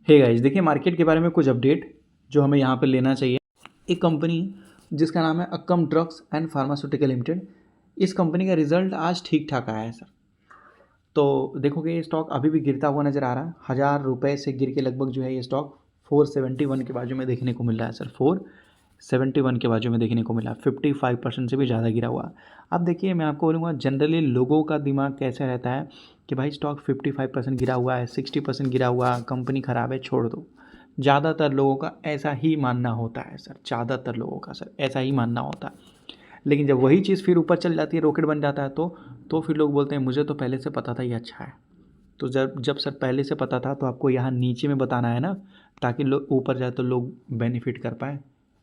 Hey guys, देखिए market के बारे में कुछ अपडेट जो हमें यहाँ पर लेना चाहिए। एक कंपनी जिसका नाम है Akkam drugs and pharmaceutical limited, इस कंपनी का रिजल्ट आज ठीक ठाक आया है सर। तो देखोगे ये स्टॉक अभी भी गिरता हुआ नज़र आ रहा है। 1000 रुपये से गिर के लगभग जो है ये स्टॉक 471 के बाजू में देखने को मिल रहा है सर। 471 के बाजू में देखने को मिला, 55% से भी ज़्यादा गिरा हुआ। अब देखिए मैं आपको बोलूँगा जनरली लोगों का दिमाग कैसा रहता है कि भाई स्टॉक 55% गिरा हुआ है, 60% गिरा हुआ, कंपनी ख़राब है, छोड़ दो। ज़्यादातर लोगों का ऐसा ही मानना होता है सर, ज़्यादातर लोगों का सर ऐसा ही मानना होता है। लेकिन जब वही चीज़ फिर ऊपर चल जाती है, रॉकेट बन जाता है, तो फिर लोग बोलते हैं मुझे तो पहले से पता था ये अच्छा है। तो जब जब सर पहले से पता था तो आपको यहाँ नीचे में बताना है ना, ताकि लोग ऊपर जाए तो लोग बेनिफिट कर पाए।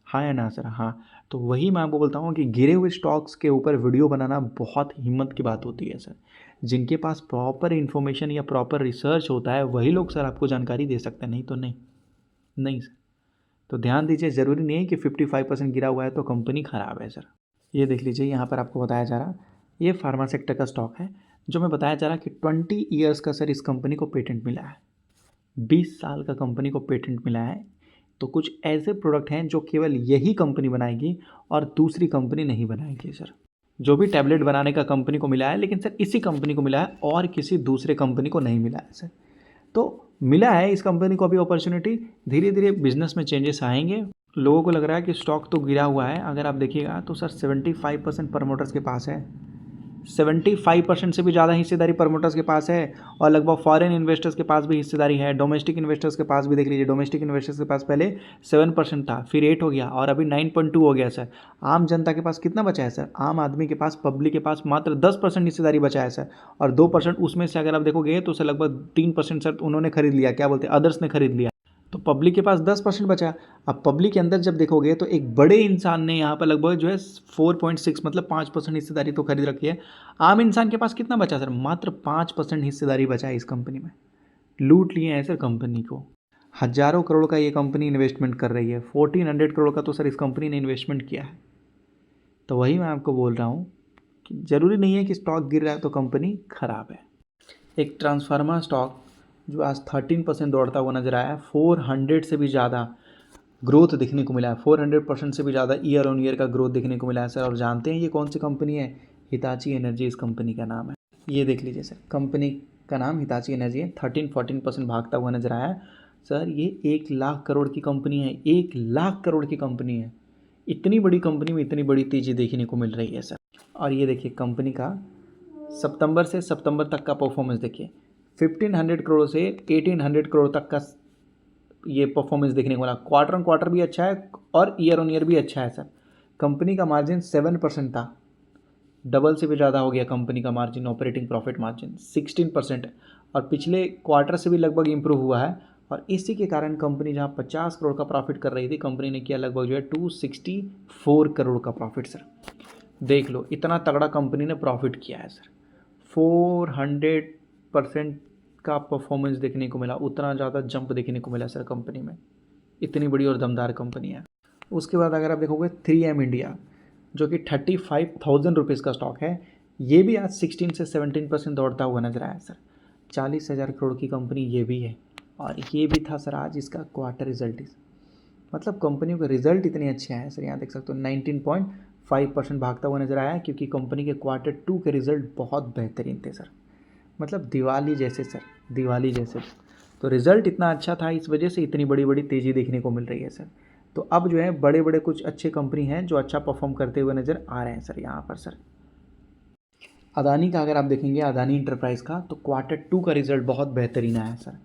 हाँ या ना सर? हाँ। तो वही मैं आपको बोलता हूँ कि गिरे हुए स्टॉक्स के ऊपर वीडियो बनाना बहुत हिम्मत की बात होती है सर। जिनके पास प्रॉपर इन्फॉर्मेशन या प्रॉपर रिसर्च होता है वही लोग सर आपको जानकारी दे सकते हैं, नहीं तो नहीं। नहीं सर। तो ध्यान दीजिए, ज़रूरी नहीं है कि 55% गिरा हुआ है तो कंपनी ख़राब है सर। ये देख लीजिए, यहाँ पर आपको बताया जा रहा, ये फार्मा सेक्टर का स्टॉक है जो मैं बताया जा रहा कि 20 ईयर्स का सर इस कंपनी को पेटेंट मिला है। 20 साल का कंपनी को पेटेंट मिला है। तो कुछ ऐसे प्रोडक्ट हैं जो केवल यही कंपनी बनाएगी और दूसरी कंपनी नहीं बनाएगी सर। जो भी टैबलेट बनाने का कंपनी को मिला है, लेकिन सर इसी कंपनी को मिला है और किसी दूसरे कंपनी को नहीं मिला है सर। तो मिला है इस कंपनी को अभी अपॉर्चुनिटी, धीरे धीरे बिजनेस में चेंजेस आएंगे। लोगों को लग रहा है कि स्टॉक तो गिरा हुआ है, अगर आप देखिएगा तो सर 75% प्रमोटर्स के पास है। 75% से भी ज़्यादा हिस्सेदारी प्रमोटर्स के पास है और लगभग फॉरेन इन्वेस्टर्स के पास भी हिस्सेदारी है। डोमेस्टिक इन्वेस्टर्स के पास भी देख लीजिए, डोमेस्टिक इन्वेस्टर्स के पास पहले 7% था, फिर 8 हो गया और अभी 9.2 हो गया सर। आम जनता के पास कितना बचा है सर? आम आदमी के पास, पब्लिक के पास मात्र 10% हिस्सेदारी बचा है सर। और 2% उसमें से अगर आप देखोगे तो सर लगभग 3% सर उन्होंने खरीद लिया, क्या बोलते हैं, अदर्स ने खरीद लिया। तो पब्लिक के पास 10% बचा। अब पब्लिक के अंदर जब देखोगे तो एक बड़े इंसान ने यहाँ पर लगभग जो है 4.6 मतलब 5% हिस्सेदारी तो खरीद रखी है। आम इंसान के पास कितना बचा सर? मात्र 5% हिस्सेदारी बचा है इस कंपनी में। लूट लिए हैं सर कंपनी को। हज़ारों करोड़ का ये कंपनी इन्वेस्टमेंट कर रही है, 1400 करोड़ का तो सर इस कंपनी ने इन्वेस्टमेंट किया है। तो वही मैं आपको बोल रहा हूँ कि ज़रूरी नहीं है कि स्टॉक गिर रहा है तो कंपनी ख़राब है। एक ट्रांसफार्मर स्टॉक जो आज 13% दौड़ता हुआ नजर आया है, 400 से भी ज़्यादा ग्रोथ देखने को मिला है, 400% से भी ज़्यादा ईयर ऑन ईयर का ग्रोथ देखने को मिला है सर। और जानते हैं ये कौन सी कंपनी है? हिताची एनर्जी इस कंपनी का नाम है। ये देख लीजिए सर, कंपनी का नाम हिताची एनर्जी है। 13-14% भागता हुआ नजर आया है सर। ये 1 लाख करोड़ की कंपनी है, 1 लाख करोड़ की कंपनी है। इतनी बड़ी कंपनी में इतनी बड़ी तेज़ी देखने को मिल रही है सर। और ये देखिए कंपनी का सितंबर से सितंबर तक का परफॉर्मेंस देखिए, 1500 करोड़ से 1800 करोड़ तक का ये परफॉर्मेंस देखने को मिला। क्वार्टर ऑन क्वार्टर भी अच्छा है और ईयर ऑन ईयर भी अच्छा है सर। कंपनी का मार्जिन 7% था, डबल से भी ज़्यादा हो गया कंपनी का मार्जिन। ऑपरेटिंग प्रॉफिट मार्जिन 16% और पिछले क्वार्टर से भी लगभग इम्प्रूव हुआ है। और इसी के कारण कंपनी जहाँ 50 करोड़ का प्रॉफिट कर रही थी, कंपनी ने किया लगभग जो है 264 करोड़ का प्रॉफिट सर। देख लो, इतना तगड़ा कंपनी ने प्रॉफिट किया है सर। 400% का परफॉर्मेंस देखने को मिला, उतना ज़्यादा जंप देखने को मिला सर कंपनी में। इतनी बड़ी और दमदार कंपनी है। उसके बाद अगर आप देखोगे 3M इंडिया, जो कि 35,000 रुपीज़ का स्टॉक है, ये भी आज 16 से 17% दौड़ता हुआ नजर आया सर। 40,000 करोड़ की कंपनी ये भी है और ये भी था सर आज इसका क्वार्टर रिजल्ट। मतलब कंपनियों के रिजल्ट इतने अच्छे आए सर। यहाँ देख सकते हो 19.5% भागता हुआ नजर आया, क्योंकि कंपनी के Q2 के रिजल्ट बहुत बेहतरीन थे सर। मतलब दिवाली जैसे सर, दिवाली जैसे। तो रिजल्ट इतना अच्छा था, इस वजह से इतनी बड़ी बड़ी तेज़ी देखने को मिल रही है सर। तो अब जो है बड़े बड़े कुछ अच्छे कंपनी हैं जो अच्छा परफॉर्म करते हुए नज़र आ रहे हैं सर यहाँ पर सर। अदानी का अगर आप देखेंगे, अदानी इंटरप्राइज का, तो Q2 का रिजल्ट बहुत बेहतरीन आया है सर।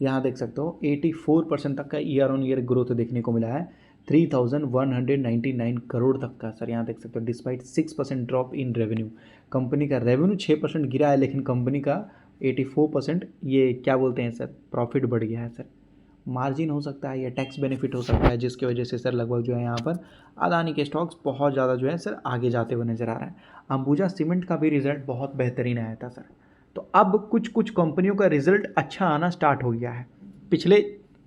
यहाँ देख सकते हो 84% तक का ईयर ऑन ईयर ग्रोथ देखने को मिला है, 3,199 करोड़ तक का सर। यहाँ देख सकते हो despite 6% drop in revenue. Company का रेवेन्यू 6% गिरा है, लेकिन कंपनी का 84% ये क्या बोलते हैं सर, प्रॉफिट बढ़ गया है सर। मार्जिन हो सकता है या टैक्स बेनिफिट हो सकता है, जिसकी वजह से सर लगभग जो है यहाँ पर अदानी के स्टॉक्स बहुत ज़्यादा जो है सर आगे जाते हुए नज़र आ रहा है। अंबुजा सीमेंट का भी रिजल्ट बहुत बेहतरीन आया था सर। तो अब कुछ कुछ कंपनियों का रिजल्ट अच्छा आना स्टार्ट हो गया है। पिछले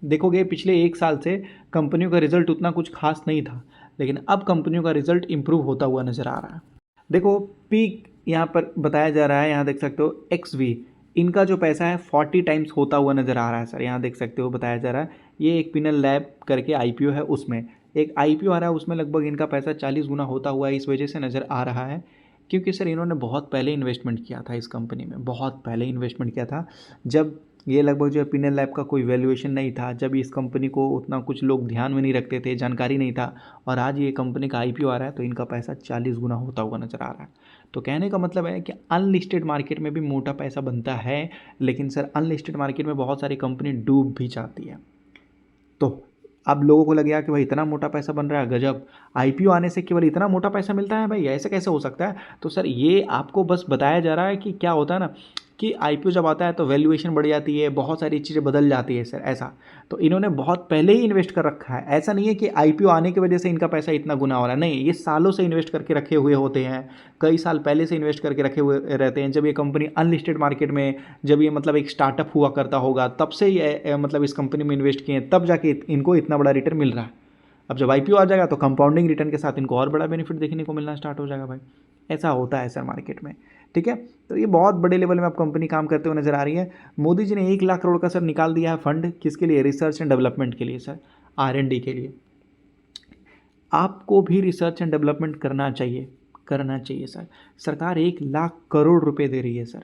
देखोगे पिछले 1 साल से कंपनियों का रिजल्ट उतना कुछ खास नहीं था, लेकिन अब कंपनियों का रिजल्ट इंप्रूव होता हुआ नज़र आ रहा है। देखो पीक यहाँ पर बताया जा रहा है, यहाँ देख सकते हो XV इनका जो पैसा है 40 टाइम्स होता हुआ नज़र आ रहा है सर। यहाँ देख सकते हो बताया जा रहा है, ये एक पिनल लैब करके IPO है, उसमें एक IPO आ रहा है, उसमें लगभग इनका पैसा 40 गुना होता हुआ इस वजह से नज़र आ रहा है क्योंकि सर इन्होंने बहुत पहले इन्वेस्टमेंट किया था इस कंपनी में, बहुत पहले इन्वेस्टमेंट किया था जब ये लगभग जो है पिनल लैब का कोई वैल्यूएशन नहीं था, जब इस कंपनी को उतना कुछ लोग ध्यान में नहीं रखते थे, जानकारी नहीं था, और आज ये कंपनी का IPO आ रहा है तो इनका पैसा 40 गुना होता हुआ नज़र आ रहा है। तो कहने का मतलब है कि अनलिस्टेड मार्केट में भी मोटा पैसा बनता है, लेकिन सर अनलिस्टेड मार्केट में बहुत सारी कंपनी डूब भी जाती है। तो अब लोगों को लग गया कि भाई इतना मोटा पैसा बन रहा है, गजब, IPO आने से केवल इतना मोटा पैसा मिलता है, भाई ऐसे कैसे हो सकता है। तो सर ये आपको बस बताया जा रहा है कि क्या होता है ना कि IPO जब आता है तो वैल्यूएशन बढ़ जाती है, बहुत सारी चीज़ें बदल जाती है सर, ऐसा। तो इन्होंने बहुत पहले ही इन्वेस्ट कर रखा है, ऐसा नहीं है कि IPO आने की वजह से इनका पैसा इतना गुना हो रहा है, नहीं, ये सालों से इन्वेस्ट करके रखे हुए होते हैं, कई साल पहले से इन्वेस्ट करके रखे हुए रहते हैं। जब ये कंपनी अनलिस्टेड मार्केट में, जब ये मतलब एक स्टार्टअप हुआ करता होगा, तब से ये मतलब इस कंपनी में इन्वेस्ट किए हैं, तब जाके इनको इतना बड़ा रिटर्न मिल रहा है। अब जब IPO आ जाएगा तो कंपाउंडिंग रिटर्न के साथ इनको और बड़ा बेनिफिट देखने को मिलना स्टार्ट हो जाएगा भाई, ऐसा होता है सर मार्केट में, ठीक है। तो ये बहुत बड़े लेवल में अब कंपनी काम करते हुए नजर आ रही है। मोदी जी ने 1 लाख करोड़ का सर निकाल दिया है फंड, किसके लिए, रिसर्च एंड डेवलपमेंट के लिए सर, R&D के लिए। आपको भी रिसर्च एंड डेवलपमेंट करना चाहिए सर। सरकार 1 लाख करोड़ रुपए दे रही है सर,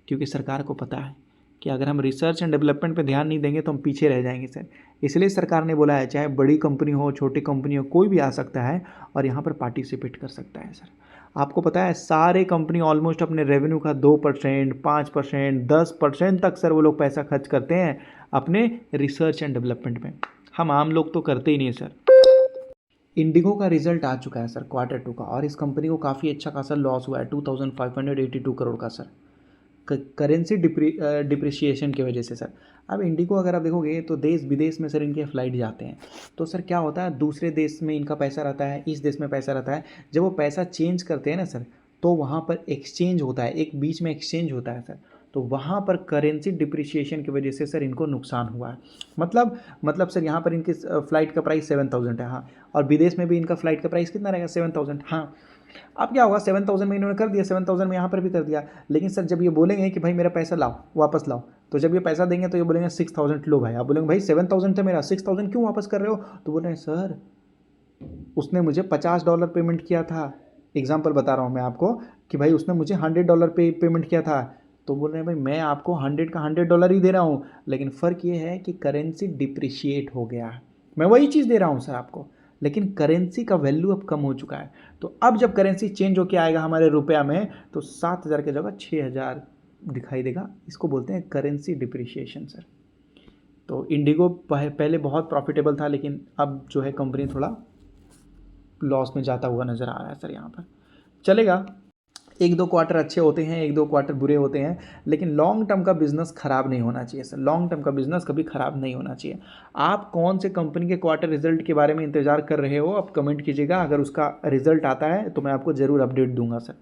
क्योंकि सरकार को पता है कि अगर हम रिसर्च एंड डेवलपमेंट पे ध्यान नहीं देंगे तो हम पीछे रह जाएंगे सर। इसलिए सरकार ने बोला है चाहे बड़ी कंपनी हो, छोटी कंपनी हो, कोई भी आ सकता है और यहाँ पर पार्टिसिपेट कर सकता है सर। आपको पता है सारे कंपनी ऑलमोस्ट अपने रेवेन्यू का 2%, 5%, 10% तक सर वो लोग पैसा खर्च करते हैं अपने रिसर्च एंड डेवलपमेंट में। हम आम लोग तो करते ही नहीं सर। इंडिगो का रिजल्ट आ चुका है सर Q2 का, और इस कंपनी को काफ़ी अच्छा खासा लॉस हुआ है 2582 करोड़ का सर, करेंसी डिप्रिशिएशन की वजह से सर। अब इंडिगो अगर आप देखोगे तो देश विदेश में सर इनके फ़्लाइट जाते हैं, तो सर क्या होता है, दूसरे देश में इनका पैसा रहता है, इस देश में पैसा रहता है, जब वो पैसा चेंज करते हैं ना सर, तो वहाँ पर एक्सचेंज होता है, एक बीच में एक्सचेंज होता है सर, तो वहाँ पर करेंसी डिप्रिशिएशन की वजह से सर इनको नुकसान हुआ है। मतलब सर यहाँ पर इनकी फ़्लाइट का प्राइस 7000 है, हाँ, और विदेश में भी इनका फ़्लाइट का प्राइस कितना रहेगा, 7000, हाँ। अब क्या होगा, 7000 में इन्होंने कर दिया, 7000 में यहाँ पर भी कर दिया, लेकिन सर जब ये बोलेंगे कि भाई मेरा पैसा लाओ, वापस लाओ, तो जब ये पैसा देंगे तो ये बोलेंगे 6000 लो भाई। आप बोलेंगे भाई 7000 था मेरा, 6000 क्यों वापस कर रहे हो, तो बोल रहे हैं सर उसने मुझे $50 पेमेंट किया था, एग्जाम्पल बता रहा हूँ मैं आपको कि भाई उसने मुझे $100 पेमेंट किया था, तो बोल रहे हैं भाई मैं आपको 100 का $100 ही दे रहा हूँ, लेकिन फ़र्क ये है कि करेंसी डिप्रिशिएट हो गया है, मैं वही चीज़ दे रहा हूँ सर आपको, लेकिन करेंसी का वैल्यू अब कम हो चुका है। तो अब जब करेंसी चेंज होके आएगा हमारे रुपया में, तो 7000 की जगह 6000 दिखाई देगा, इसको बोलते हैं करेंसी डिप्रिशिएशन सर। तो इंडिगो पहले बहुत प्रॉफिटेबल था, लेकिन अब जो है कंपनी थोड़ा लॉस में जाता हुआ नज़र आ रहा है सर। यहाँ पर चलेगा, 1-2 क्वार्टर अच्छे होते हैं, 1-2 क्वार्टर बुरे होते हैं, लेकिन लॉन्ग टर्म का बिजनेस खराब नहीं होना चाहिए सर, लॉन्ग टर्म का बिजनेस कभी खराब नहीं होना चाहिए। आप कौन से कंपनी के क्वार्टर रिजल्ट के बारे में इंतजार कर रहे हो, आप कमेंट कीजिएगा, अगर उसका रिजल्ट आता है तो मैं आपको ज़रूर अपडेट दूंगा सर।